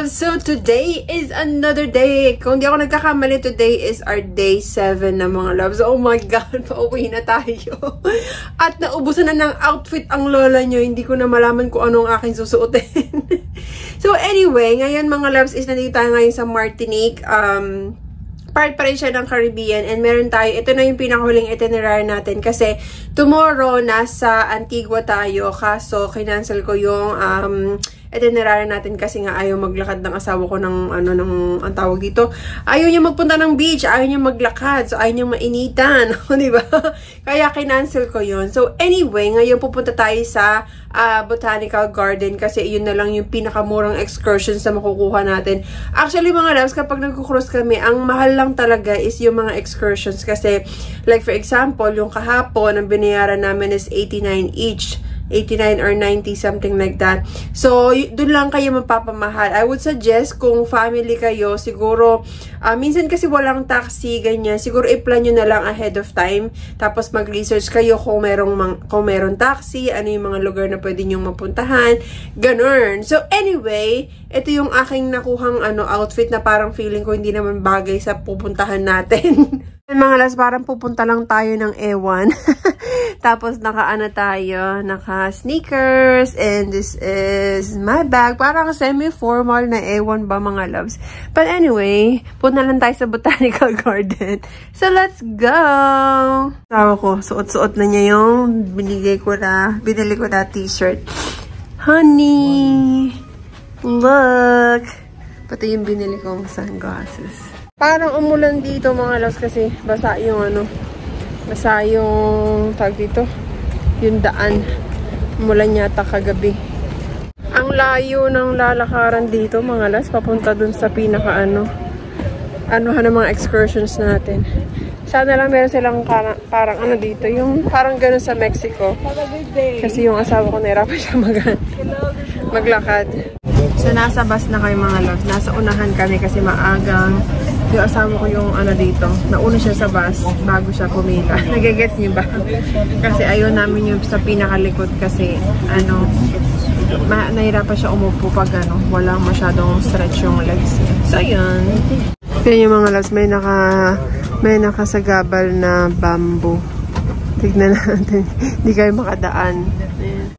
loves, so today is another day. Kung di ako nagkakamali, today is our day 7 na mga loves. Oh my God, pauwi na tayo. At naubusan na ng outfit ang lola nyo. Hindi ko na malaman kung anong aking susuotin. So anyway, ngayon mga loves is nandito tayo ngayon sa Martinique. Part pa rin siya ng Caribbean, and meron tayo, ito na yung pinakahuling itinerary natin kasi tomorrow nasa Antigua tayo, kaso kinancel ko yung itinerary natin kasi nga ayaw maglakad ng asawa ko ng ang tawag dito, ayaw niya magpunta ng beach, ayaw niya maglakad, so ayaw niya mainitan, di ba? Kaya kinancel ko yun. So anyway, ngayon pupunta tayo sa Botanical Garden kasi yun na lang yung pinakamurang excursions na makukuha natin. Actually mga loves, kapag nagkukross kami, ang mahal lang talaga is yung mga excursions kasi like for example, yung kahapon ang binayaran namin is 89 each. 89 or 90, something like that. So, dun lang kayo mapapamahal. I would suggest, kung family kayo, siguro, minsan kasi walang taxi, ganyan. Siguro, i-plan nyo na lang ahead of time. Tapos, mag-research kayo kung merong taxi, ano yung mga lugar na pwede nyong mapuntahan. Ganun. So, anyway, ito yung aking nakuhang outfit na parang feeling ko hindi naman bagay sa pupuntahan natin. Mga las, parang pupunta lang tayo ng ewan. Tapos, naka-sneakers, and this is my bag. Parang semi-formal na ewan ba, mga loves. But anyway, punta lang tayo sa Botanical Garden. So, let's go! Sawa ko, suot-suot na niya yung binili ko na t-shirt. Honey! Look! Pati yung binili kong sunglasses. Parang umulan dito mga loves kasi basa yung tag dito, yung daan. Umulan yata kagabi. Ang layo ng lalakaran dito mga loves, papunta dun sa pinaka ng mga excursions natin. Sana lang meron silang parang dito, yung parang ganun sa Mexico. Kasi yung asawa ko nahirapan siya maglakad. So nasa bus na kayo mga loves. Nasa unahan kami kasi maagang yung asawa ko yung dito. Nauna siya sa bus bago siya pumila. Nagigets niyo ba? Kasi ayaw namin yung sa pinakalikod kasi nahirapan siya umupo pag walang masyadong stretch yung legs niya. So yun. Yan yung mga loves. May nakasagabal na bamboo. Tignan natin. Hindi kayo makadaan. Ayan.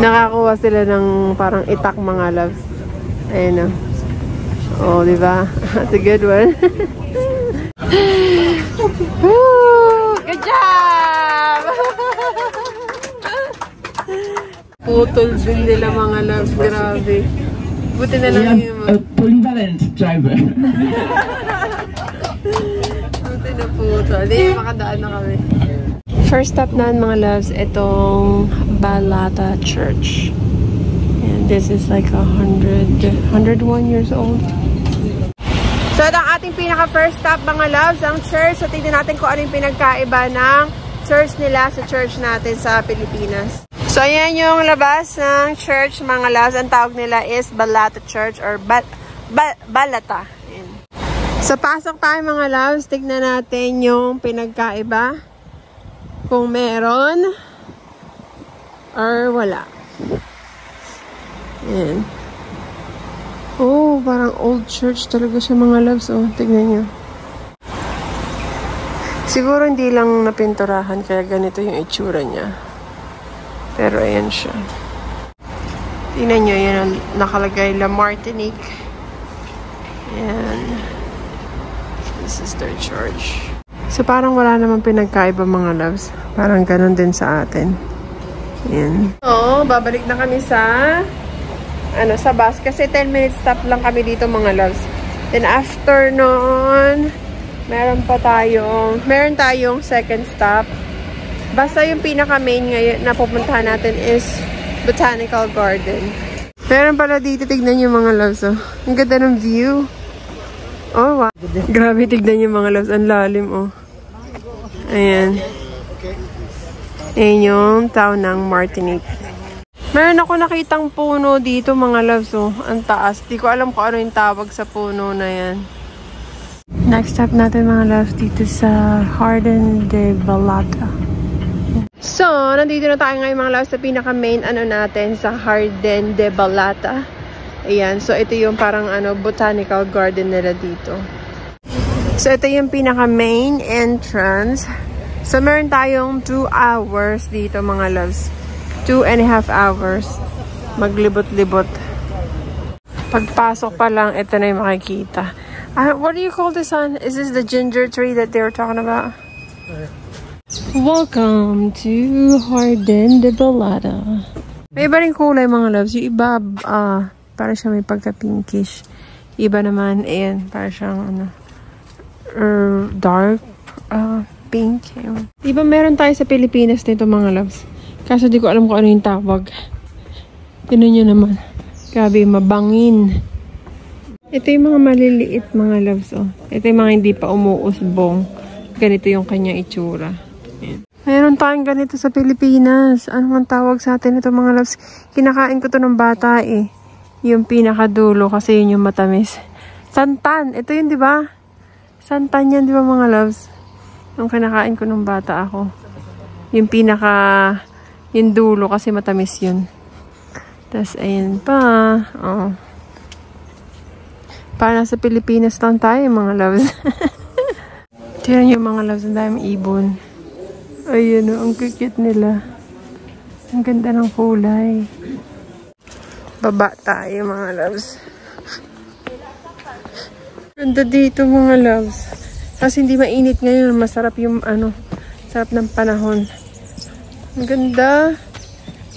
Nakakuha sila ng parang itak mga loves. Ayan o. Oh, diba? That's a good one. Woo! Good job! Putol din nila mga loves. Grabe. Buti na lang yung mga... polyvalent driver. Buti na putol. Hindi, makadaan na kami. First stop na mga loves, itong Balata Church. And this is like 101 years old. So, ang ating pinaka-first stop, mga loves, ang church. So, tignan natin kung ano yung pinagkaiba ng church nila sa church natin sa Pilipinas. So, ayan yung labas ng church, mga loves. Ang tawag nila is Balata Church or Balata. Ayan. So, pasok tayo, mga loves. Tignan natin yung pinagkaiba. Kung meron or wala. Ayan. Oh, parang old church talaga siya mga loves. Oh, tignan nyo. Siguro hindi lang napinturahan kaya ganito yung itsura niya. Pero ayan siya. Tignan nyo, yan ang nakalagay La Martinique. Ayan. This is their church. So parang wala namang pinagkaiba mga loves. Parang ganun din sa atin. Ayan. So, babalik na kami sa bus kasi 10 minutes stop lang kami dito mga loves. Then after noon, meron tayong second stop. Basta yung pinaka main ngayon na pupuntahan natin is Botanical Garden. Meron pala dito, tignan yung mga loves. Oh. Ang ganda ng view. Oh wow. Grabe, tignan yung mga loves. Ang lalim oh. Ayan. Ayan yung town ng Martinique. Meron ako nakitang puno dito mga loves. Oh. Ang taas. Di ko alam kung ano yung tawag sa puno na yan. Next stop natin mga loves dito sa Jardin de Balata. So, nandito na tayo ngayon mga loves sa pinaka-main natin sa Jardin de Balata. Ayan. So, ito yung parang botanical garden nila dito. So, ito yung pinaka-main entrance. So, meron tayong 2 hours dito, mga loves. 2.5 hours. Maglibot-libot. Pagpasok pa lang, ito na yung makikita. What do you call this one? Is this the ginger tree that they were talking about? Welcome to Jardín de Balada. May iba rin kulay, mga loves. Yung iba, para siya may pagka-pinkish. Iba naman, ayan, para siyang, dark, pink. Yun. Diba meron tayo sa Pilipinas nito, mga loves? Kaso di ko alam kung ano yung tawag. Tinan nyo naman. Grabe, mabangin. Ito yung mga maliliit, mga loves, oh. Ito yung mga hindi pa umuusbong. Ganito yung kanyang itsura. Ayan. Mayroon tayong ganito sa Pilipinas. Ano man tawag sa atin ito, mga loves? Kinakain ko to ng bata, eh. Yung pinakadulo, kasi yun yung matamis. Santan. Ito yun, di ba? Santan yan, di ba, mga loves? Yung kinakain ko ng bata ako. Yung yung dulo, kasi matamis yun. Tapos, ayan pa. Oh. Para sa Pilipinas lang tayo, mga loves. Tiyan nyo, mga loves, ang daming ibon. Ayan o, ang cute nila. Ang ganda ng kulay. Baba tayo, mga loves. Ganda dito, mga loves. Kasi hindi mainit ngayon. Masarap yung, sarap ng panahon. Ang ganda.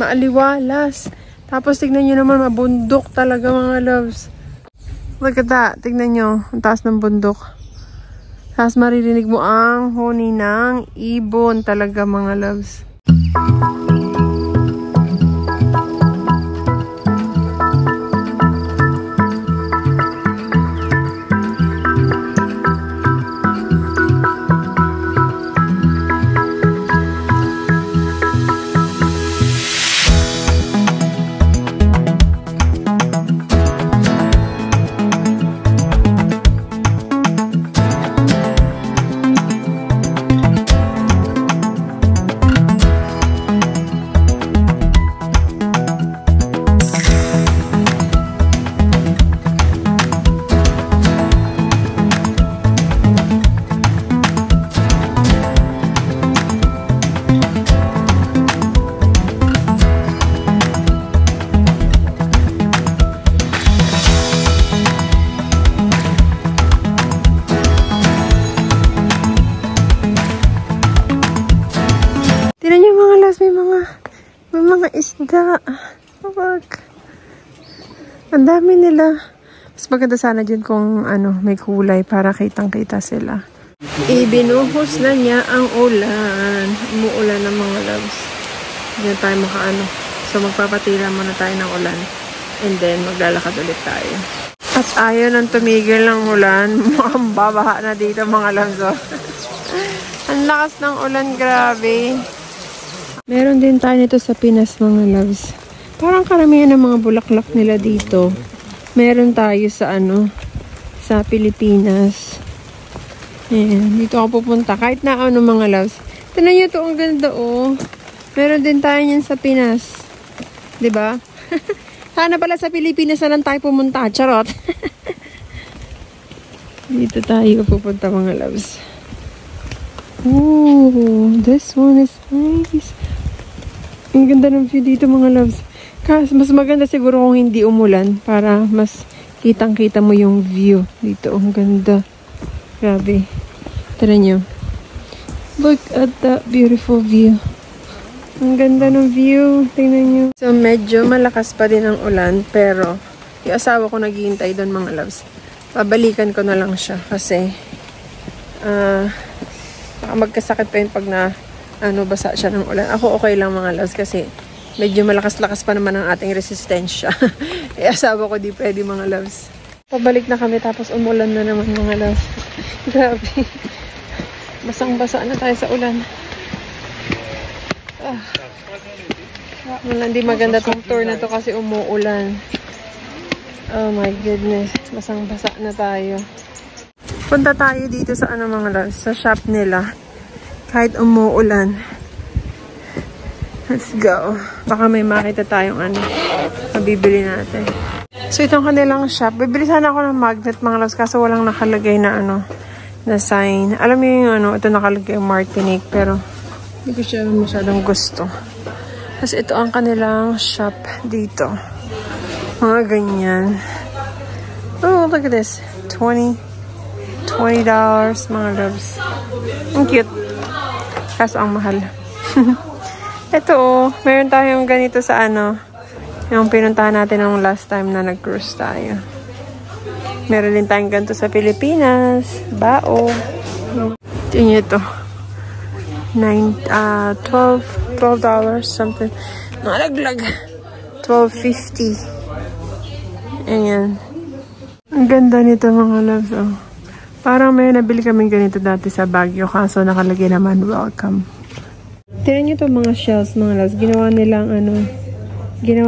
Maaliwalas. Tapos, tignan nyo naman, mabundok talaga, mga loves. Look at that. Tignan nyo. Ang taas ng bundok. Tapos, maririnig mo ang huni ng ibon talaga, mga loves. May mga isda. Ang dami nila. Mas maganda sana dyan kung may kulay para kitang-kita sila. Ibinuhos na niya ang ulan. Umuulan ng mga loves. Hindi na tayo So magpapatira muna tayo ng ulan. And then maglalakad ulit tayo. At ayaw nang tumigil ng ulan. Mukhang babaha na dito, mga loves. Ang lakas ng ulan, grabe. Meron din tayo nito sa Pinas, mga loves. Parang karamihan ng mga bulaklak nila dito. Meron tayo sa sa Pilipinas. Ayan, dito ako pupunta. Kahit na mga loves. Tignan nyo ito, ang ganda, oh. Meron din tayo yan sa Pinas. Diba? Sana pala sa Pilipinas na lang tayo pumunta. Charot. Dito tayo pupunta, mga loves. Oh, this one is nice. Ang ganda ng view dito, mga loves. Kasi mas maganda siguro kung hindi umulan para mas kitang-kita mo yung view dito. Ang ganda. Grabe. Tara nyo. Look at that beautiful view. Ang ganda ng view. Tingnan nyo. So, medyo malakas pa din ang ulan. Pero, yung asawa ko naghihintay doon, mga loves. Pabalikan ko na lang siya. Kasi, baka magkasakit pa yun pag basa siya ng ulan. Ako okay lang, mga loves, kasi medyo malakas-lakas pa naman ang ating resistensya. Asawa ko di pwede, mga loves. Pabalik na kami tapos umulan na naman, mga loves. Grabe. Basang-basa na tayo sa ulan. Wala, hindi maganda tong tour na to kasi umuulan. Oh my goodness. Basang-basa na tayo. Punta tayo dito sa mga loves, sa shop nila. Kahit umuulan. Let's go. Baka may makita tayong mabibili natin. So, itong kanilang shop. Bibili sana ako ng magnet, mga loves, kaso walang nakalagay na na sign. Alam mo yung ito nakalagay Martinique, pero hindi ko siya masyadong gusto. Kasi ito ang kanilang shop dito. Mga ganyan. Oh, look at this. $20, mga loves. Ang cute. Kaso ang mahal. Ito, meron tayong ganito sa yung pinuntahan natin nung last time na nag-cruise tayo. Meron din tayong ganito sa Pilipinas. Bao. Tingnan ito. $12 something. Nalaglag. $12.50. Ayan. Ang ganda nito, mga loves. Oh. Parang may nabili kami ganito dati sa Baguio. Kaso nakalagay naman, welcome. Tingnan nyo ito, mga shells, mga loves. Ginawa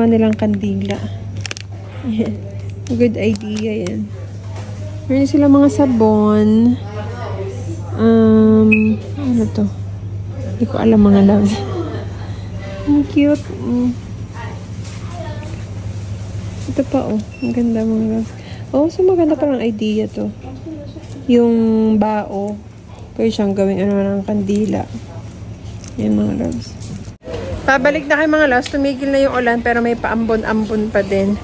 nilang kandila. Ayan. Good idea yan. Meron sila mga sabon. Ano to? Hindi ko alam, mga loves. Ang cute. Ito pa, oh. Ang ganda, mga loves. Oh, so maganda parang idea to. Yung bao. Pwede siyang gawing ng kandila. Yan, mga loves. Pabalik na kayo, mga loves. Tumigil na yung ulan, pero may paambon-ambon pa din.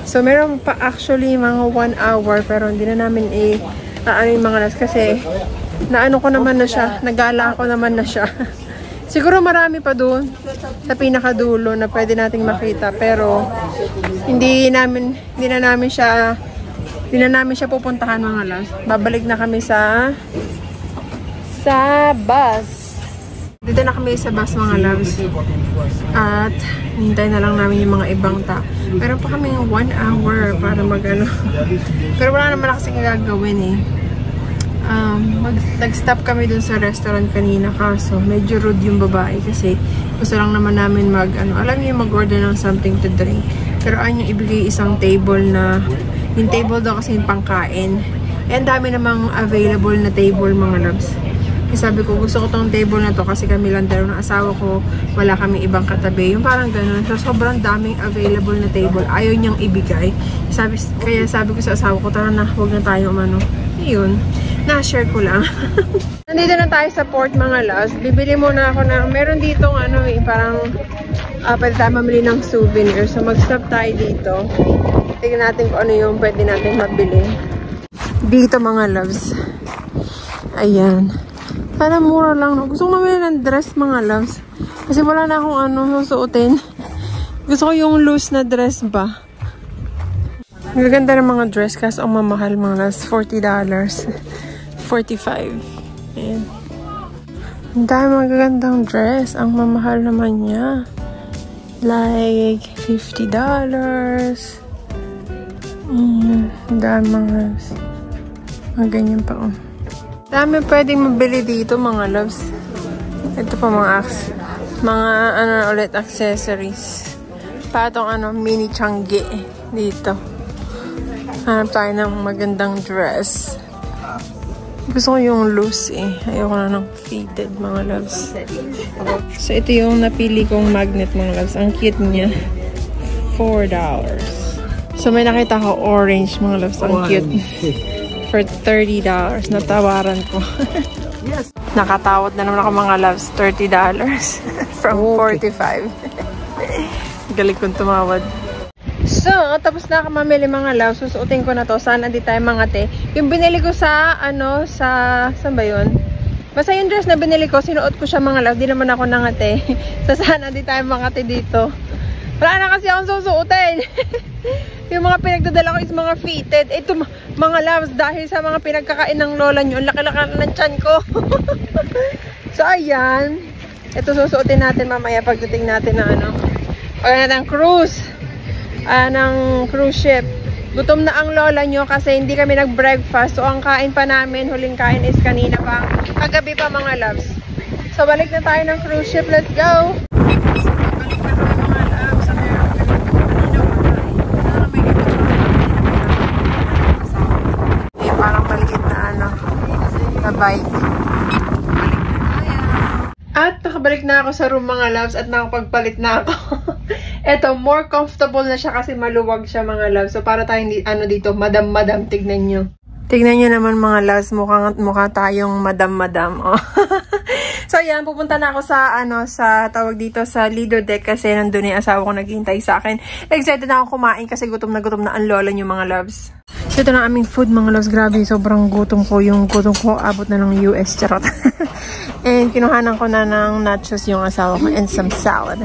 So, meron pa actually mga 1 hour, pero hindi na namin yung mga loves. Kasi, naano ko naman na siya. Nagala ko naman na siya. Siguro marami pa doon sa pinakadulo na pwede nating makita. Pero, hindi na namin siya pupuntahan, mga loves. Babalik na kami sa bus. Dito na kami sa bus, mga loves. At hintay na lang namin yung mga ibang Meron pa kami 1 hour para Pero wala naman kasi gagawin Nag-stop kami dun sa restaurant kanina, kaso medyo rude yung babae kasi gusto lang naman namin alam niyo, mag-order ng something to drink. Pero ayun yung ibigay isang table na, yung table daw kasi yung pangkain. Ang dami namang available na table, mga loves. Sabi ko, gusto ko tong table na to kasi kami lang dalawa ng asawa ko, wala kaming ibang katabi. Yung parang ganun. So, sobrang daming available na table. Ayaw niyang ibigay. Kaya sabi ko sa asawa ko, tara na, huwag na tayo Yun. Na-share ko lang. Nandito na tayo sa port, mga loves. Bibili muna ako meron ditong parang pwede tayo mamili ng souvenir. So, mag-stop tayo dito. Tignan natin kung ano yung pwede natin mabili. Dito, mga loves. Ayan. Para mura lang. Gusto ko mamili ng dress, mga loves. Kasi wala na akong susuotin. Gusto ko yung loose na dress ba. Ang ganda ng mga dress kasi ang mamahal, mga loves. $40. $45. Ayan. Ang dami magagandang dress. Ang mamahal naman niya. Like $50. Ang dami, mga loves. Mga ganyan pa, oh. Dami pwedeng mabili dito, mga loves. Ito pa mga ulit accessories. Patong mini changi dito. Hanap tayo ng magandang dress. Gusto ko yung loose Ayoko na ng fitted, mga loves. So ito yung napili kong magnet, mga loves. Ang cute niya. $4. So may nakita ko orange, mga loves. Ang cute. For $30. Natawaran ko. Yes. Nakatawad na naman ako, mga loves. $30 from $45. Galing kong tumawad. So, tapos na ako mamili, mga loves. Susuotin ko na to. Sana di tayo mangate. Yung binili ko saan ba yun? Basta yung dress na binili ko, sinuot ko siya, mga loves. Di naman ako nangate. So, sana di tayo mangate dito. Wala na kasi akong susuotin. Yung mga pinagdadala ko is mga fitted. Ito, mga loves, dahil sa mga pinagkakain ng lola nyo, ang laki-laki ng tiyan ko. So, ayan. Ito susuotin natin mamaya pagdating natin na ng cruise. Ng cruise ship. Gutom na ang lola nyo kasi hindi kami nag-breakfast. So, ang kain pa namin, huling kain is kanina pa. Kagabi pa, mga loves. So, balik na tayo ng cruise ship. Let's go! Bike. At nakabalik na ako sa room, mga loves, at nakapagpalit na ako. Eto, more comfortable na siya kasi maluwag siya mga loves. So, para tayong dito, madam-madam, tignan nyo. Tignan nyo naman mga loves, mukha tayong madam-madam. Oh. So, yan, pupunta na ako sa tawag dito, sa leader deck kasi nandun yung asawa ko naghihintay sa akin. Excited na ako kumain kasi gutom na ang lola nyo mga loves. So, ito na aming food mga loves. Grabe, sobrang gutom ko. Yung gutom ko, abot na ng US, charot. And kinuhanan ko na ng nachos yung asawa ko and some salad.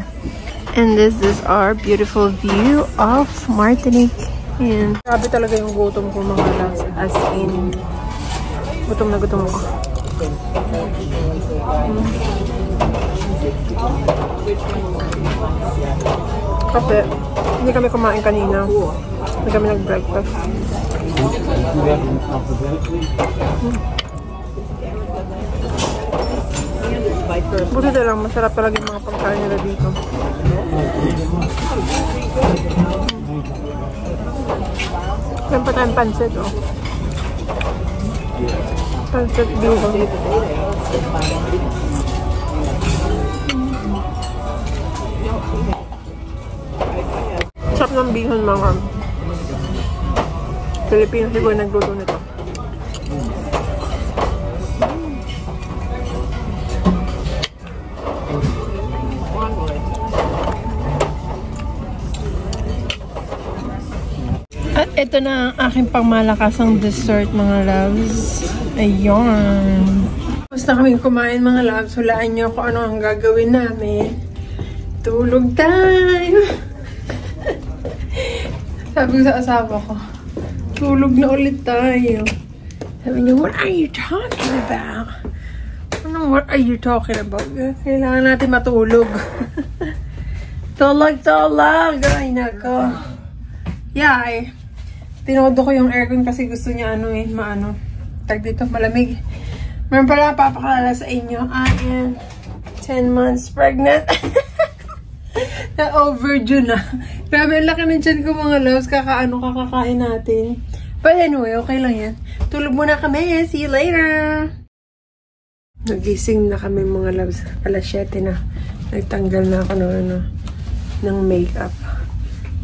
And this is our beautiful view of Martinique. And grabe talaga yung gutom ko mga loves. As in, gutom na gutom ko. Kasi, hindi kami kumain kanina. Hindi kami nag-breakfast. Buti na lang, masarap talaga yung mga pagkain nila dito. Yan pa tayong pansit, oh. Pansit bihon. Sarap ng bihon mga Pilipino siguro nagluto nito. At ito na ang aking pangmalakasang dessert mga loves. Ayun. Tapos na kami kumain mga loves. Hulaan nyo kung ano ang gagawin namin. Tulog time! Sabi ko sa asawa ko, tulog na ulit tayo. Sabi niya, what are you talking about? What are you talking about? Kailangan natin matulog. Tulog. Ay, nako. Yeah, tinodo ko yung aircon kasi gusto niya tag dito, malamig. Meron pala papakalala sa inyo. I am 10 months pregnant. Na overdue na. Grabe, ang laki ng tiyan ko mga loves. Kakakain natin. But anyway, okay lang yan. Tulog muna kami. See you later. Nagising na kami mga loves. Alas 7 na. Nagtanggal na ako ng makeup.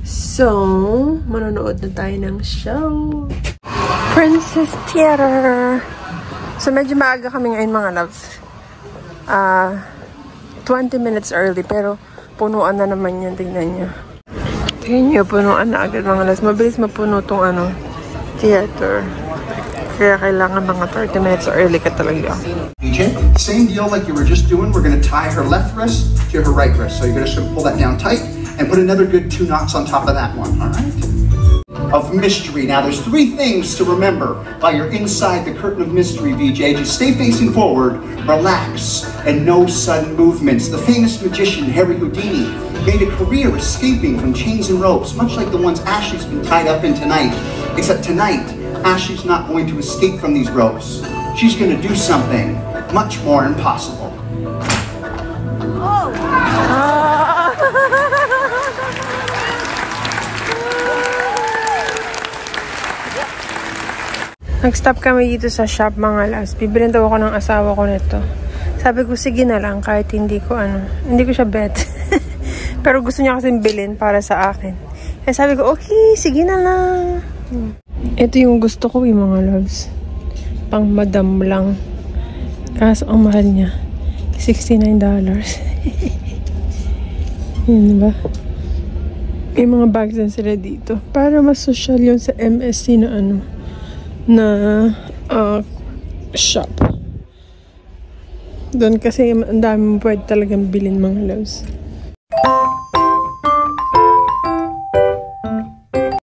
So, manonood na tayo ng show. Princess Theater. So, medyo maaga kami ngayon mga loves. 20 minutes early. Pero, punuan na naman yan. Tingnan nyo. Tingnan nyo, punuan na agad mga loves. Mabilis mapuno tong theater. Kaya kailangan mga 30 minutes early ka talaga. DJ, same deal like you were just doing. We're going to tie her left wrist to her right wrist. So you're going to pull that down tight and put another good 2 knots on top of that one. All right? Of mystery. Now there's 3 things to remember while you're inside the curtain of mystery, VJ. Just stay facing forward, relax, and no sudden movements. The famous magician Harry Houdini made a career escaping from chains and ropes, much like the ones Ashley's been tied up in tonight. Except tonight, Ashley's not going to escape from these ropes. She's going to do something much more impossible. Oh! Nag-stop kami dito sa shop mga loves. Bibilin daw ako ng asawa ko nito. Sabi ko, sige na lang kahit hindi ko siya bet. Pero gusto niya kasi bilhin para sa akin. Kaya sabi ko, okay, sige na lang. Ito yung gusto ko mga loves. Pang madam lang. Kaso ang mahal niya. $69. Yan diba? May mga bags din sila dito. Para mas social yun sa MSC na shop. Doon kasi ang dami mo pwede talagang bilhin mga loves.